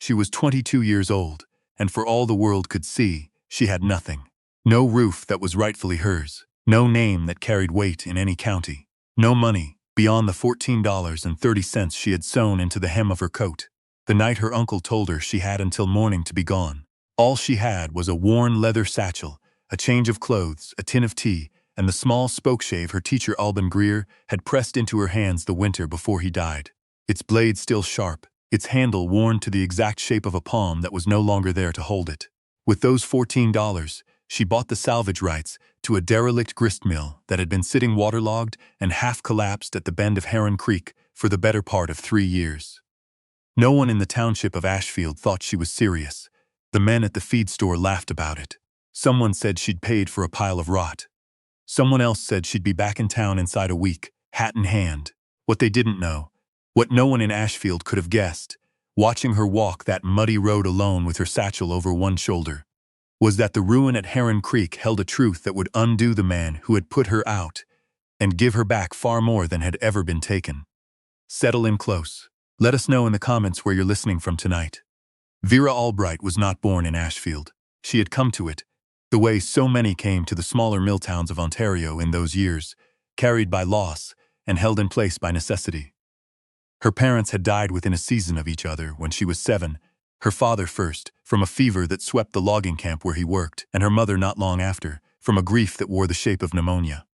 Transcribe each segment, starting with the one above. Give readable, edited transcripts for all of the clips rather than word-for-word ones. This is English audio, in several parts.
She was 22 years old, and for all the world could see, she had nothing. No roof that was rightfully hers, no name that carried weight in any county, no money beyond the $14.30 she had sewn into the hem of her coat. The night her uncle told her she had until morning to be gone. All she had was a worn leather satchel, a change of clothes, a tin of tea, and the small spokeshave her teacher Alban Greer had pressed into her hands the winter before he died. Its blade still sharp, its handle worn to the exact shape of a palm that was no longer there to hold it. With those $14, she bought the salvage rights to a derelict grist mill that had been sitting waterlogged and half-collapsed at the bend of Heron Creek for the better part of 3 years. No one in the township of Ashfield thought she was serious. The men at the feed store laughed about it. Someone said she'd paid for a pile of rot. Someone else said she'd be back in town inside a week, hat in hand. What they didn't know, what no one in Ashfield could have guessed, watching her walk that muddy road alone with her satchel over one shoulder, was that the ruin at Heron Creek held a truth that would undo the man who had put her out and give her back far more than had ever been taken. Settle in close. Let us know in the comments where you're listening from tonight. Vera Albright was not born in Ashfield. She had come to it, the way so many came to the smaller mill towns of Ontario in those years, carried by loss and held in place by necessity. Her parents had died within a season of each other when she was 7, her father first, from a fever that swept the logging camp where he worked, and her mother not long after, from a grief that wore the shape of pneumonia.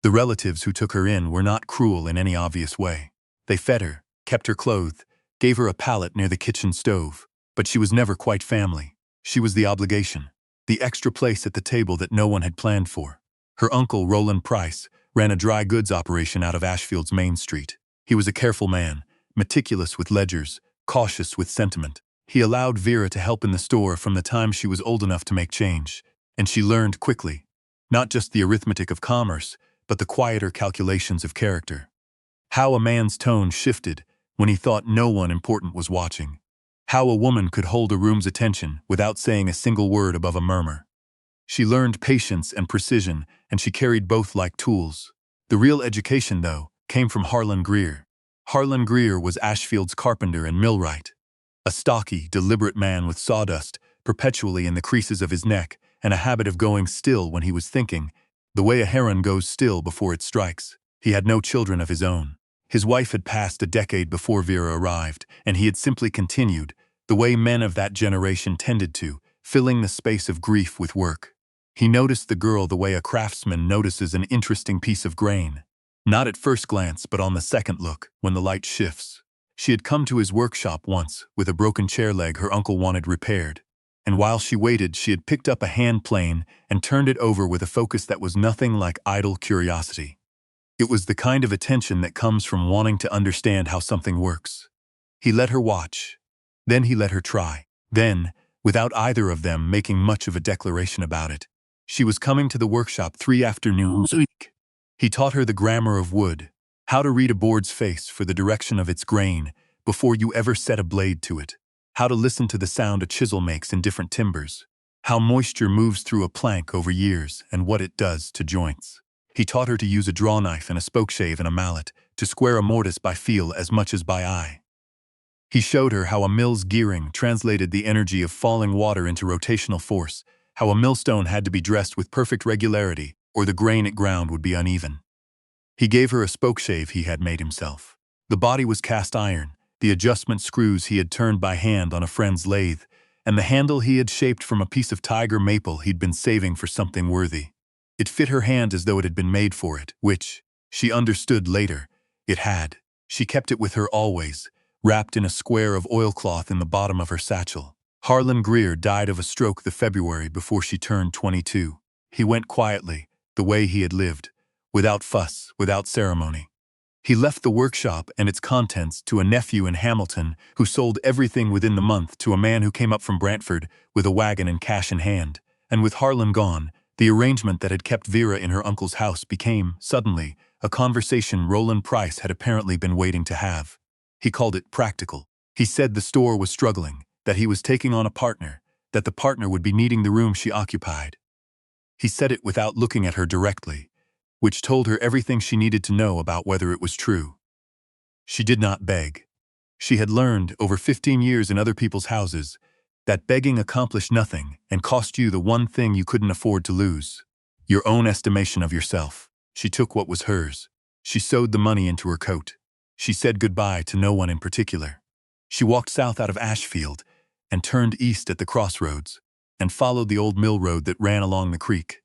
The relatives who took her in were not cruel in any obvious way. They fed her, kept her clothed, gave her a pallet near the kitchen stove, but she was never quite family. She was the obligation, the extra place at the table that no one had planned for. Her uncle, Roland Price, ran a dry goods operation out of Ashfield's Main Street. He was a careful man, meticulous with ledgers, cautious with sentiment. He allowed Vera to help in the store from the time she was old enough to make change, and she learned quickly, not just the arithmetic of commerce, but the quieter calculations of character. How a man's tone shifted when he thought no one important was watching. How a woman could hold a room's attention without saying a single word above a murmur. She learned patience and precision, and she carried both like tools. The real education, though, came from Harlan Greer. Harlan Greer was Ashfield's carpenter and millwright. A stocky, deliberate man with sawdust perpetually in the creases of his neck and a habit of going still when he was thinking, the way a heron goes still before it strikes. He had no children of his own. His wife had passed a decade before Vera arrived, and he had simply continued, the way men of that generation tended to, filling the space of grief with work. He noticed the girl the way a craftsman notices an interesting piece of grain. Not at first glance, but on the second look, when the light shifts. She had come to his workshop once, with a broken chair leg her uncle wanted repaired, and while she waited, she had picked up a hand plane and turned it over with a focus that was nothing like idle curiosity. It was the kind of attention that comes from wanting to understand how something works. He let her watch. Then he let her try. Then, without either of them making much of a declaration about it, she was coming to the workshop 3 afternoons a week. He taught her the grammar of wood, how to read a board's face for the direction of its grain before you ever set a blade to it, how to listen to the sound a chisel makes in different timbers, how moisture moves through a plank over years and what it does to joints. He taught her to use a draw knife and a spokeshave and a mallet, to square a mortise by feel as much as by eye. He showed her how a mill's gearing translated the energy of falling water into rotational force, how a millstone had to be dressed with perfect regularity, or the grain it ground would be uneven. He gave her a spokeshave he had made himself. The body was cast iron, the adjustment screws he had turned by hand on a friend's lathe, and the handle he had shaped from a piece of tiger maple he'd been saving for something worthy. It fit her hand as though it had been made for it, which, she understood later, it had. She kept it with her always, wrapped in a square of oilcloth in the bottom of her satchel. Harlan Greer died of a stroke the February before she turned 22. He went quietly, the way he had lived, without fuss, without ceremony. He left the workshop and its contents to a nephew in Hamilton who sold everything within the month to a man who came up from Brantford with a wagon and cash in hand, and with Harlan gone, the arrangement that had kept Vera in her uncle's house became, suddenly, a conversation Roland Price had apparently been waiting to have. He called it practical. He said the store was struggling, that he was taking on a partner, that the partner would be needing the room she occupied. He said it without looking at her directly, which told her everything she needed to know about whether it was true. She did not beg. She had learned, over 15 years in other people's houses, that begging accomplished nothing and cost you the one thing you couldn't afford to lose: your own estimation of yourself. She took what was hers. She sewed the money into her coat. She said goodbye to no one in particular. She walked south out of Ashfield and turned east at the crossroads and followed the old mill road that ran along the creek.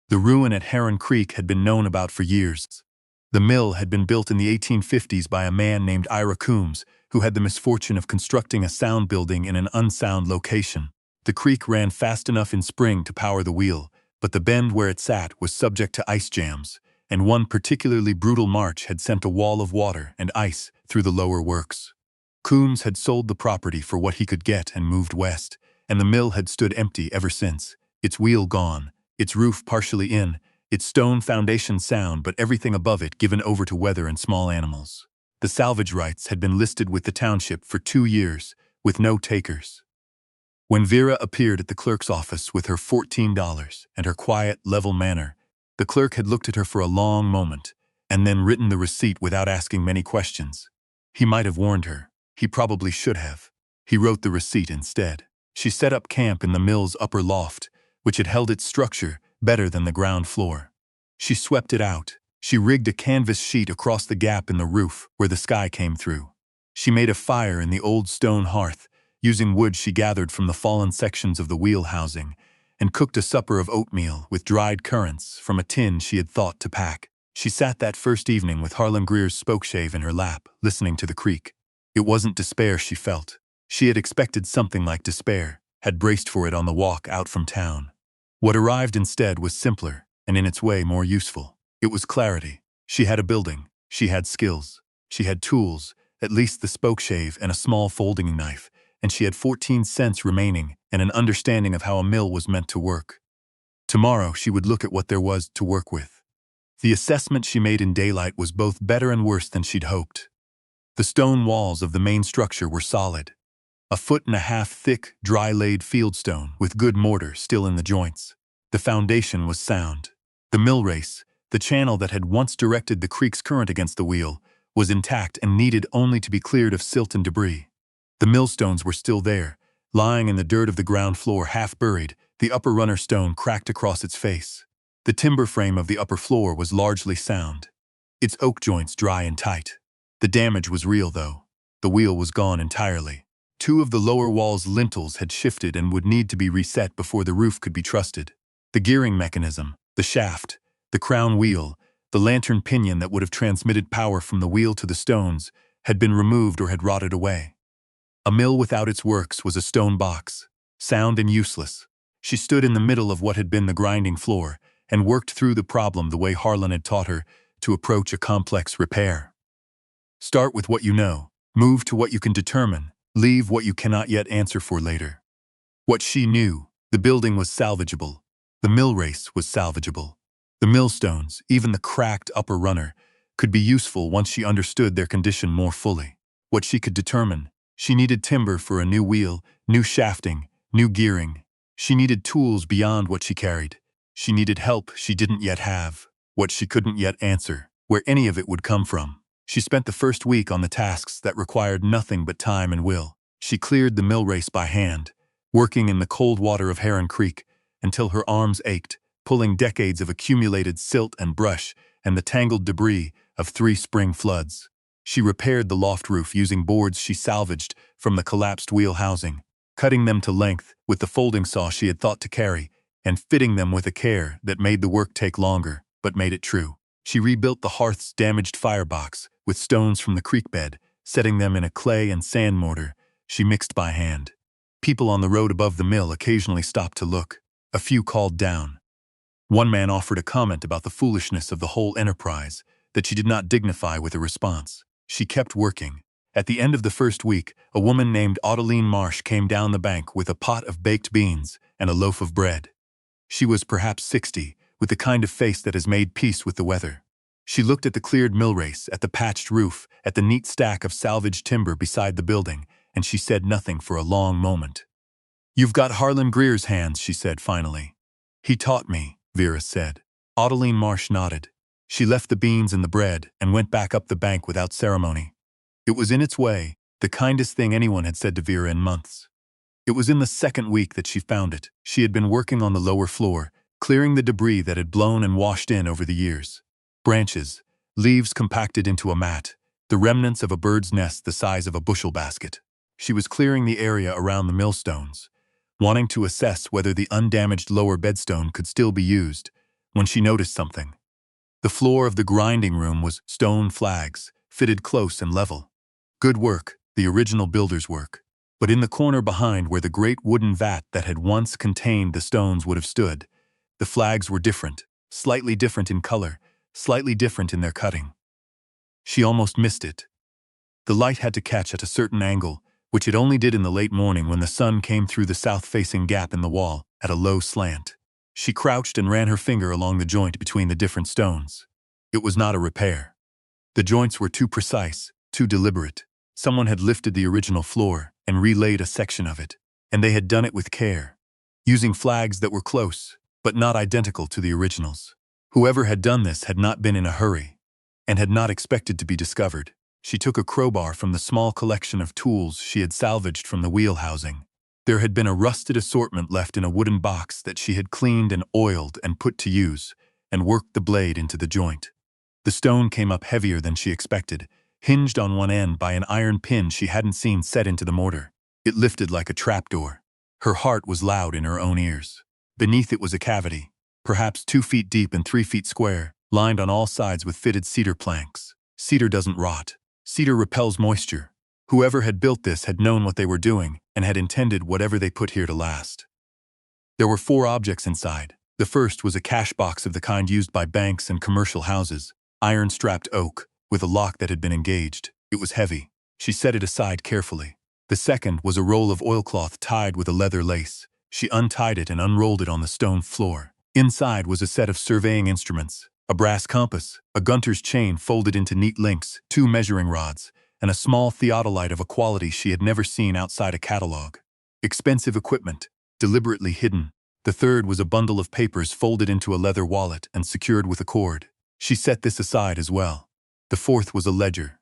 The ruin at Heron Creek had been known about for years. The mill had been built in the 1850s by a man named Ira Coombs, who had the misfortune of constructing a sound building in an unsound location. The creek ran fast enough in spring to power the wheel, but the bend where it sat was subject to ice jams, and one particularly brutal March had sent a wall of water and ice through the lower works. Coombs had sold the property for what he could get and moved west, and the mill had stood empty ever since, its wheel gone, its roof partially in, its stone foundation sound but everything above it given over to weather and small animals. The salvage rights had been listed with the township for 2 years, with no takers. When Vera appeared at the clerk's office with her $14 and her quiet, level manner, the clerk had looked at her for a long moment and then written the receipt without asking many questions. He might have warned her. He probably should have. He wrote the receipt instead. She set up camp in the mill's upper loft, which had held its structure better than the ground floor. She swept it out. She rigged a canvas sheet across the gap in the roof where the sky came through. She made a fire in the old stone hearth, using wood she gathered from the fallen sections of the wheel housing, and cooked a supper of oatmeal with dried currants from a tin she had thought to pack. She sat that first evening with Harlan Greer's spokeshave in her lap, listening to the creek. It wasn't despair she felt. She had expected something like despair, had braced for it on the walk out from town. What arrived instead was simpler, and in its way more useful. It was clarity. She had a building. She had skills. She had tools, at least the spokeshave and a small folding knife, and she had 14 cents remaining and an understanding of how a mill was meant to work. Tomorrow she would look at what there was to work with. The assessment she made in daylight was both better and worse than she'd hoped. The stone walls of the main structure were solid. 1.5 feet thick, dry-laid fieldstone with good mortar still in the joints. The foundation was sound. The mill race, the channel that had once directed the creek's current against the wheel, was intact and needed only to be cleared of silt and debris. The millstones were still there, lying in the dirt of the ground floor half buried, the upper runner stone cracked across its face. The timber frame of the upper floor was largely sound, its oak joints dry and tight. The damage was real, though. The wheel was gone entirely. 2 of the lower wall's lintels had shifted and would need to be reset before the roof could be trusted. The gearing mechanism, the shaft, the crown wheel, the lantern pinion that would have transmitted power from the wheel to the stones, had been removed or had rotted away. A mill without its works was a stone box, sound and useless. She stood in the middle of what had been the grinding floor and worked through the problem the way Harlan had taught her to approach a complex repair. Start with what you know, move to what you can determine, leave what you cannot yet answer for later. What she knew: the building was salvageable. The mill race was salvageable. The millstones, even the cracked upper runner, could be useful once she understood their condition more fully. What she could determine: she needed timber for a new wheel, new shafting, new gearing. She needed tools beyond what she carried. She needed help she didn't yet have, what she couldn't yet answer, where any of it would come from. She spent the first week on the tasks that required nothing but time and will. She cleared the mill race by hand, working in the cold water of Heron Creek until her arms ached, pulling decades of accumulated silt and brush and the tangled debris of 3 spring floods. She repaired the loft roof using boards she salvaged from the collapsed wheel housing, cutting them to length with the folding saw she had thought to carry, and fitting them with a care that made the work take longer, but made it true. She rebuilt the hearth's damaged firebox with stones from the creek bed, setting them in a clay and sand mortar she mixed by hand. People on the road above the mill occasionally stopped to look. A few called down. One man offered a comment about the foolishness of the whole enterprise that she did not dignify with a response. She kept working. At the end of the first week, a woman named Adeline Marsh came down the bank with a pot of baked beans and a loaf of bread. She was perhaps 60, with the kind of face that has made peace with the weather. She looked at the cleared mill race, at the patched roof, at the neat stack of salvaged timber beside the building, and she said nothing for a long moment. "You've got Harlan Greer's hands," she said finally. "He taught me," Vera said. Adeline Marsh nodded. She left the beans and the bread and went back up the bank without ceremony. It was in its way, The kindest thing anyone had said to Vera in months. It was in the second week that she found it. She had been working on the lower floor, clearing the debris that had blown and washed in over the years. Branches, leaves compacted into a mat, the remnants of a bird's nest the size of a bushel basket. She was clearing the area around the millstones, wanting to assess whether the undamaged lower bedstone could still be used, when she noticed something. The floor of the grinding room was stone flags, fitted close and level. Good work, the original builder's work. But in the corner behind where the great wooden vat that had once contained the stones would have stood, the flags were different, slightly different in color, slightly different in their cutting. She almost missed it. The light had to catch at a certain angle, which it only did in the late morning when the sun came through the south-facing gap in the wall at a low slant. She crouched and ran her finger along the joint between the different stones. It was not a repair. The joints were too precise, too deliberate. Someone had lifted the original floor and relaid a section of it, and they had done it with care, using flags that were close, but not identical to the originals. Whoever had done this had not been in a hurry, and had not expected to be discovered. She took a crowbar from the small collection of tools she had salvaged from the wheel housing. There had been a rusted assortment left in a wooden box that she had cleaned and oiled and put to use, and worked the blade into the joint. The stone came up heavier than she expected, hinged on one end by an iron pin she hadn't seen set into the mortar. It lifted like a trapdoor. Her heart was loud in her own ears. Beneath it was a cavity, perhaps 2 feet deep and 3 feet square, lined on all sides with fitted cedar planks. Cedar doesn't rot. Cedar repels moisture. Whoever had built this had known what they were doing and had intended whatever they put here to last. There were 4 objects inside. The first was a cash box of the kind used by banks and commercial houses, iron-strapped oak, with a lock that had been engaged. It was heavy. She set it aside carefully. The second was a roll of oilcloth tied with a leather lace. She untied it and unrolled it on the stone floor. Inside was a set of surveying instruments, a brass compass, a gunter's chain folded into neat links, 2 measuring rods, and a small theodolite of a quality she had never seen outside a catalog. Expensive equipment, deliberately hidden. The third was a bundle of papers folded into a leather wallet and secured with a cord. She set this aside as well. The fourth was a ledger.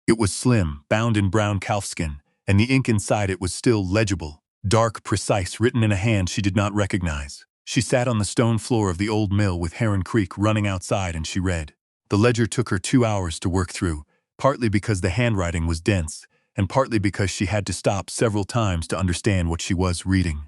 It was slim, bound in brown calfskin, and the ink inside it was still legible, dark, precise, written in a hand she did not recognize. She sat on the stone floor of the old mill with Heron Creek running outside and she read. The ledger took her 2 hours to work through, partly because the handwriting was dense, and partly because she had to stop several times to understand what she was reading.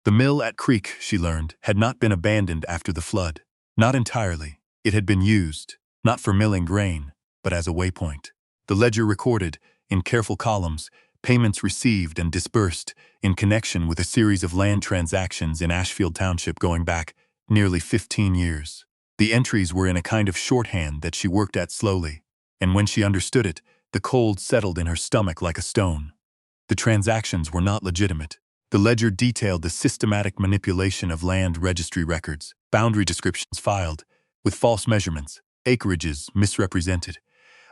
The mill at Creek, she learned, had not been abandoned after the flood. Not entirely. It had been used, not for milling grain, but as a waypoint. The ledger recorded, in careful columns, payments received and disbursed in connection with a series of land transactions in Ashfield Township going back nearly 15 years. The entries were in a kind of shorthand that she worked at slowly, and when she understood it, the cold settled in her stomach like a stone. The transactions were not legitimate. The ledger detailed the systematic manipulation of land registry records, boundary descriptions filed, with false measurements, acreages misrepresented,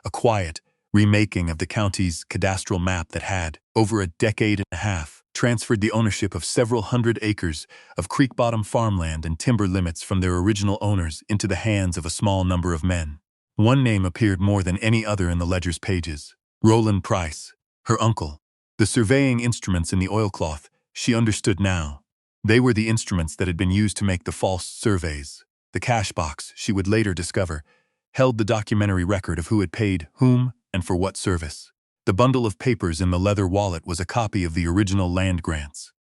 a quiet remaking of the county's cadastral map that had, over a decade and a half, transferred the ownership of several hundred acres of creek-bottom farmland and timber limits from their original owners into the hands of a small number of men. One name appeared more than any other in the ledger's pages: Roland Price, her uncle. The surveying instruments in the oilcloth, she understood now. They were the instruments that had been used to make the false surveys. The cash box, she would later discover, held the documentary record of who had paid whom and for what service. The bundle of papers in the leather wallet was a copy of the original land grants,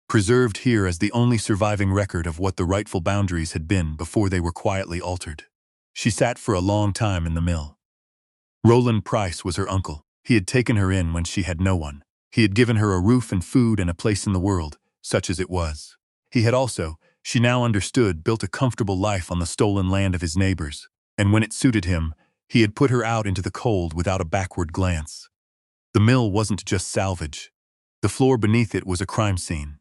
preserved here as the only surviving record of what the rightful boundaries had been before they were quietly altered. She sat for a long time in the mill. Roland Price was her uncle. He had taken her in when she had no one. He had given her a roof and food and a place in the world, such as it was. He had also, she now understood, built a comfortable life on the stolen land of his neighbors, and when it suited him, he had put her out into the cold without a backward glance. The mill wasn't just salvage. The floor beneath it was a crime scene.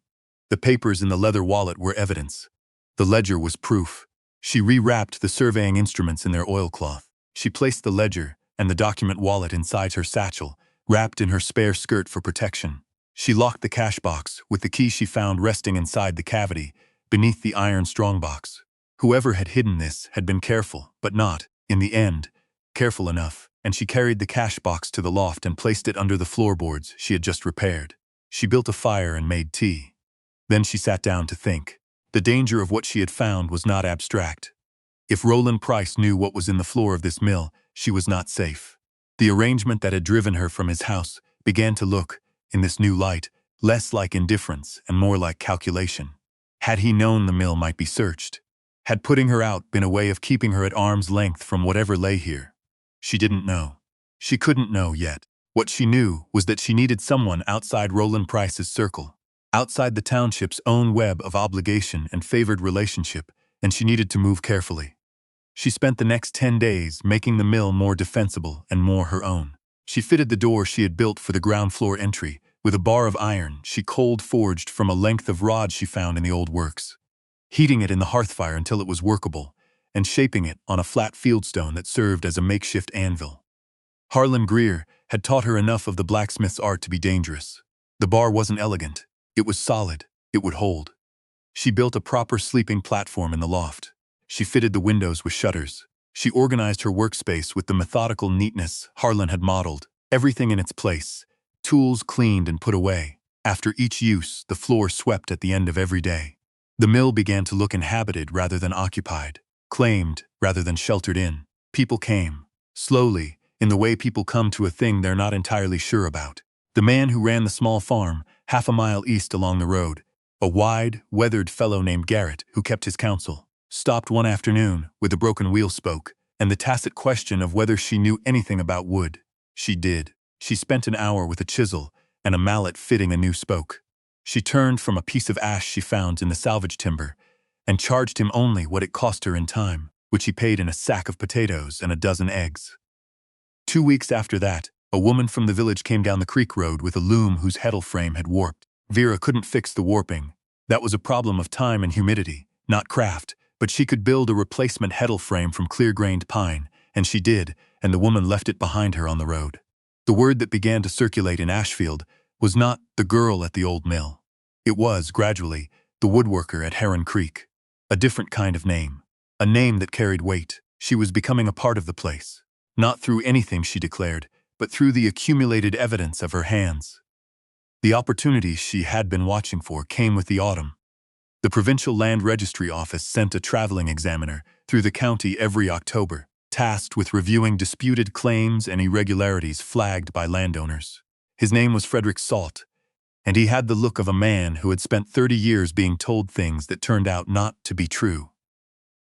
The papers in the leather wallet were evidence. The ledger was proof. She rewrapped the surveying instruments in their oilcloth. She placed the ledger and the document wallet inside her satchel, wrapped in her spare skirt for protection. She locked the cash box with the key she found resting inside the cavity, beneath the iron strongbox. Whoever had hidden this had been careful, but not, in the end, careful enough. and she carried the cash box to the loft and placed it under the floorboards she had just repaired. She built a fire and made tea. Then she sat down to think. The danger of what she had found was not abstract. If Roland Price knew what was in the floor of this mill, she was not safe. The arrangement that had driven her from his house began to look, in this new light, less like indifference and more like calculation. Had he known the mill might be searched? Had putting her out been a way of keeping her at arm's length from whatever lay here? She didn't know. She couldn't know yet. What she knew was that she needed someone outside Roland Price's circle, outside the township's own web of obligation and favored relationship, and she needed to move carefully. She spent the next 10 days making the mill more defensible and more her own. She fitted the door she had built for the ground floor entry with a bar of iron she cold forged from a length of rod she found in the old works, heating it in the hearth fire until it was workable, and shaping it on a flat fieldstone that served as a makeshift anvil. Harlan Greer had taught her enough of the blacksmith's art to be dangerous. The bar wasn't elegant. It was solid. It would hold. She built a proper sleeping platform in the loft. She fitted the windows with shutters. She organized her workspace with the methodical neatness Harlan had modeled, everything in its place, tools cleaned and put away. After each use, the floor swept at the end of every day. The mill began to look inhabited rather than occupied, claimed rather than sheltered in. People came, slowly, in the way people come to a thing they're not entirely sure about. The man who ran the small farm, half a mile east along the road, a wide, weathered fellow named Garrett who kept his counsel, stopped one afternoon with a broken wheel spoke and the tacit question of whether she knew anything about wood. She did. She spent an hour with a chisel and a mallet fitting a new spoke. She turned from a piece of ash she found in the salvage timber and charged him only what it cost her in time, which he paid in a sack of potatoes and a dozen eggs. 2 weeks after that, a woman from the village came down the creek road with a loom whose heddle frame had warped. Vera couldn't fix the warping. That was a problem of time and humidity, not craft, but she could build a replacement heddle frame from clear-grained pine, and she did, and the woman left it behind her on the road. The word that began to circulate in Ashfield was not the girl at the old mill. It was, gradually, the woodworker at Heron Creek. A different kind of name. A name that carried weight. She was becoming a part of the place. Not through anything she declared, but through the accumulated evidence of her hands. The opportunity she had been watching for came with the autumn. The Provincial Land Registry Office sent a traveling examiner through the county every October, tasked with reviewing disputed claims and irregularities flagged by landowners. His name was Frederick Salt, and he had the look of a man who had spent 30 years being told things that turned out not to be true.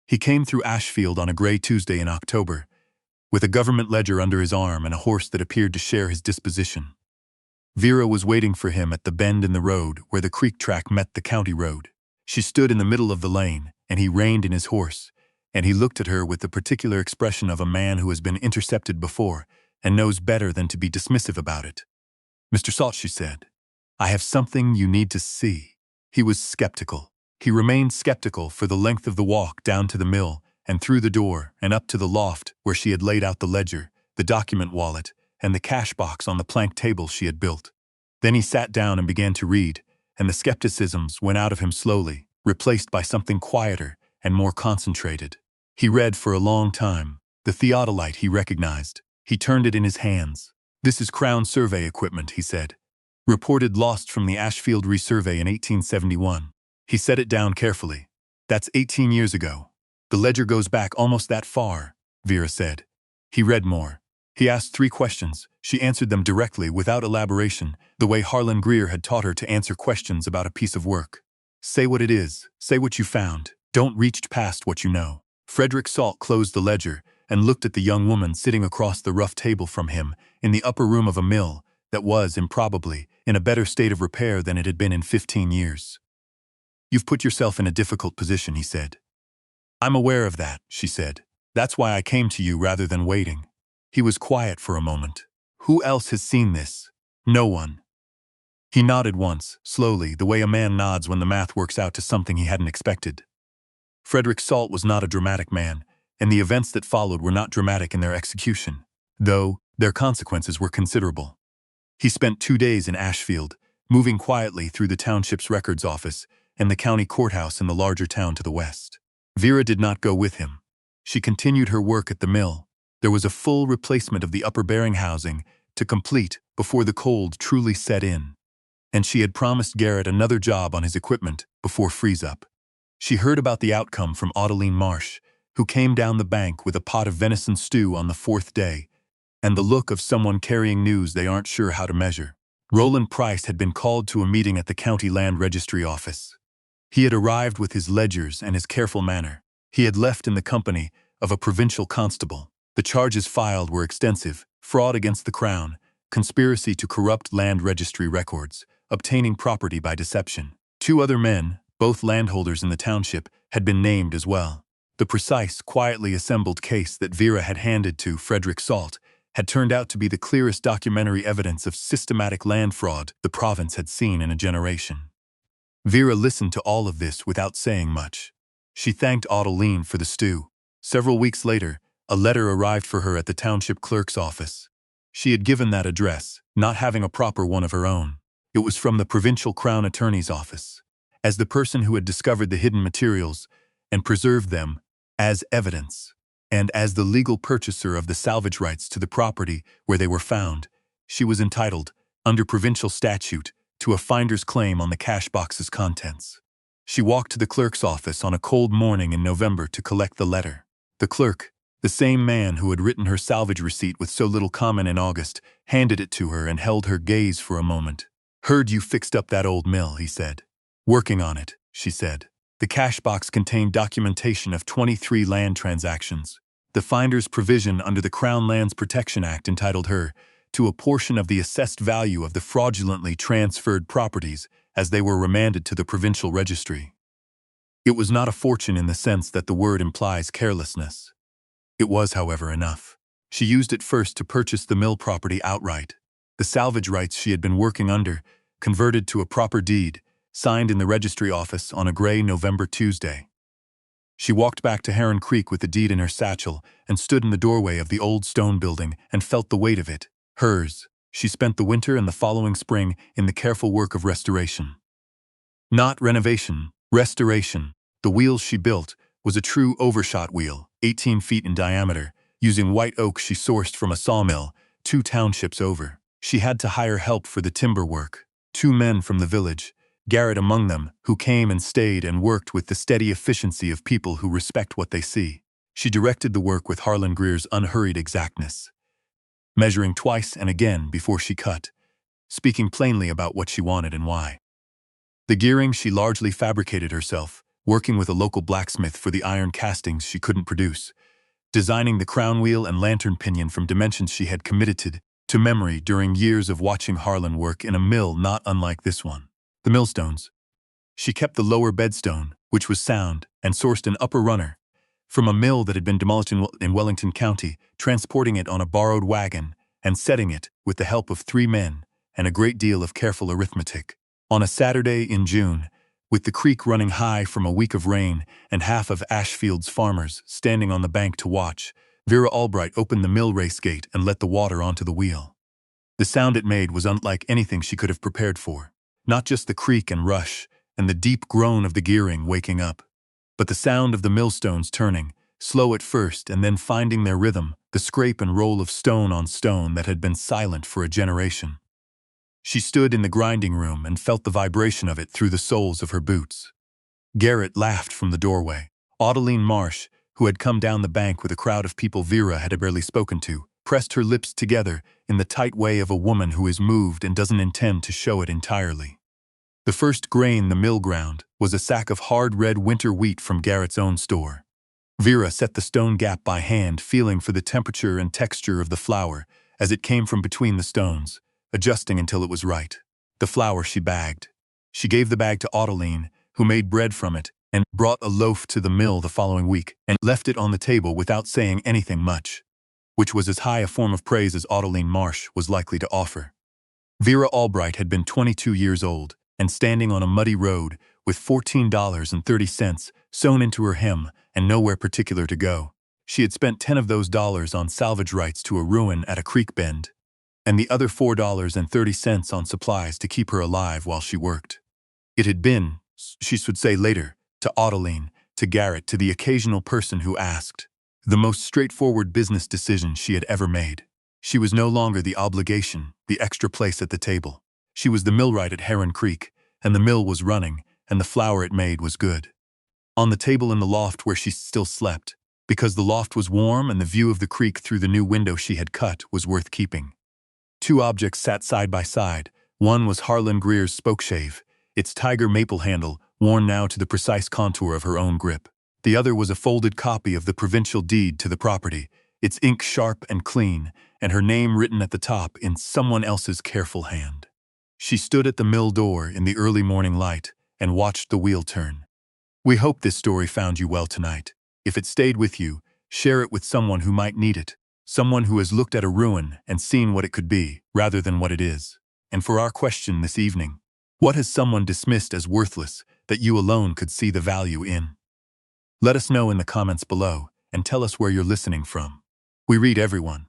He came through Ashfield on a gray Tuesday in October, with a government ledger under his arm and a horse that appeared to share his disposition. Vera was waiting for him at the bend in the road where the creek track met the county road. She stood in the middle of the lane, and he reined in his horse, and he looked at her with the particular expression of a man who has been intercepted before and knows better than to be dismissive about it. "Mr. Salt," she said, "I have something you need to see." He was skeptical. He remained skeptical for the length of the walk down to the mill and through the door and up to the loft where she had laid out the ledger, the document wallet, and the cash box on the plank table she had built. Then he sat down and began to read, and the skepticisms went out of him slowly, replaced by something quieter and more concentrated. He read for a long time. The theodolite he recognized. He turned it in his hands. "This is Crown Survey equipment," he said. "Reported lost from the Ashfield resurvey in 1871. He set it down carefully. "That's 18 years ago. The ledger goes back almost that far," Vera said. He read more. He asked 3 questions. She answered them directly, without elaboration, the way Harlan Greer had taught her to answer questions about a piece of work. "Say what it is. Say what you found. Don't reach past what you know." Frederick Salt closed the ledger and looked at the young woman sitting across the rough table from him in the upper room of a mill that was, improbably, in a better state of repair than it had been in 15 years. "You've put yourself in a difficult position," he said. "I'm aware of that," she said. "That's why I came to you rather than waiting." He was quiet for a moment. "Who else has seen this?" "No one." He nodded once, slowly, the way a man nods when the math works out to something he hadn't expected. Frederick Salt was not a dramatic man, and the events that followed were not dramatic in their execution, though their consequences were considerable. He spent 2 days in Ashfield, moving quietly through the township's records office and the county courthouse in the larger town to the west. Vera did not go with him. She continued her work at the mill, There was a full replacement of the upper bearing housing to complete before the cold truly set in, and she had promised Garrett another job on his equipment before freeze-up. She heard about the outcome from Adeline Marsh, who came down the bank with a pot of venison stew on the fourth day, and the look of someone carrying news they aren't sure how to measure. Roland Price had been called to a meeting at the county land registry office. He had arrived with his ledgers and his careful manner. He had left in the company of a provincial constable. The charges filed were extensive: fraud against the crown, conspiracy to corrupt land registry records, obtaining property by deception. 2 other men, both landholders in the township, had been named as well. The precise, quietly assembled case that Vera had handed to Frederick Salt had turned out to be the clearest documentary evidence of systematic land fraud the province had seen in a generation. Vera listened to all of this without saying much. She thanked Adeline for the stew. Several weeks later, a letter arrived for her at the township clerk's office. She had given that address, not having a proper one of her own. It was from the provincial crown attorney's office. As the person who had discovered the hidden materials and preserved them as evidence, and as the legal purchaser of the salvage rights to the property where they were found, she was entitled, under provincial statute, to a finder's claim on the cash box's contents. She walked to the clerk's office on a cold morning in November to collect the letter. The clerk, the same man who had written her salvage receipt with so little comment in August, handed it to her and held her gaze for a moment. "Heard you fixed up that old mill," he said. "Working on it," she said. The cash box contained documentation of 23 land transactions. The finder's provision under the Crown Lands Protection Act entitled her to a portion of the assessed value of the fraudulently transferred properties as they were remanded to the provincial registry. It was not a fortune in the sense that the word implies carelessness. It was, however, enough. She used it first to purchase the mill property outright. The salvage rights she had been working under, converted to a proper deed, signed in the registry office on a gray November Tuesday. She walked back to Heron Creek with the deed in her satchel and stood in the doorway of the old stone building and felt the weight of it. Hers. She spent the winter and the following spring in the careful work of restoration. Not renovation, restoration. The wheel she built was a true overshot wheel, 18 feet in diameter, using white oak she sourced from a sawmill 2 townships over. She had to hire help for the timber work. 2 men from the village, Garrett among them, who came and stayed and worked with the steady efficiency of people who respect what they see. She directed the work with Harlan Greer's unhurried exactness, measuring twice and again before she cut, speaking plainly about what she wanted and why. The gearing she largely fabricated herself, working with a local blacksmith for the iron castings she couldn't produce, designing the crown wheel and lantern pinion from dimensions she had committed to memory during years of watching Harlan work in a mill not unlike this one. The millstones. She kept the lower bedstone, which was sound, and sourced an upper runner from a mill that had been demolished in Wellington County, transporting it on a borrowed wagon and setting it, with the help of 3 men and a great deal of careful arithmetic. On a Saturday in June, with the creek running high from a week of rain and half of Ashfield's farmers standing on the bank to watch, Vera Albright opened the mill race gate and let the water onto the wheel. The sound it made was unlike anything she could have prepared for. Not just the creak and rush and the deep groan of the gearing waking up, but the sound of the millstones turning, slow at first and then finding their rhythm, the scrape and roll of stone on stone that had been silent for a generation. She stood in the grinding room and felt the vibration of it through the soles of her boots. Garrett laughed from the doorway. Adeline Marsh, who had come down the bank with a crowd of people Vera had barely spoken to, pressed her lips together in the tight way of a woman who is moved and doesn't intend to show it entirely. The first grain the mill ground was a sack of hard red winter wheat from Garrett's own store. Vera set the stone gap by hand, feeling for the temperature and texture of the flour as it came from between the stones, adjusting until it was right. The flour she bagged. She gave the bag to Adeline, who made bread from it and brought a loaf to the mill the following week and left it on the table without saying anything much, which was as high a form of praise as Adeline Marsh was likely to offer. Vera Albright had been 22 years old and standing on a muddy road with $14.30 sewn into her hem and nowhere particular to go. She had spent 10 of those dollars on salvage rights to a ruin at a creek bend, and the other $4.30 on supplies to keep her alive while she worked. It had been, she should say later, to Adeline, to Garrett, to the occasional person who asked, The most straightforward business decision she had ever made. She was no longer the obligation, the extra place at the table. She was the millwright at Heron Creek, and the mill was running, and the flour it made was good. On the table in the loft where she still slept, because the loft was warm and the view of the creek through the new window she had cut was worth keeping. Two objects sat side by side. One was Harlan Greer's spokeshave, its tiger maple handle worn now to the precise contour of her own grip. The other was a folded copy of the provincial deed to the property, its ink sharp and clean, and her name written at the top in someone else's careful hand. She stood at the mill door in the early morning light and watched the wheel turn. We hope this story found you well tonight. If it stayed with you, share it with someone who might need it, someone who has looked at a ruin and seen what it could be, rather than what it is. And for our question this evening, what has someone dismissed as worthless that you alone could see the value in? Let us know in the comments below and tell us where you're listening from. We read everyone.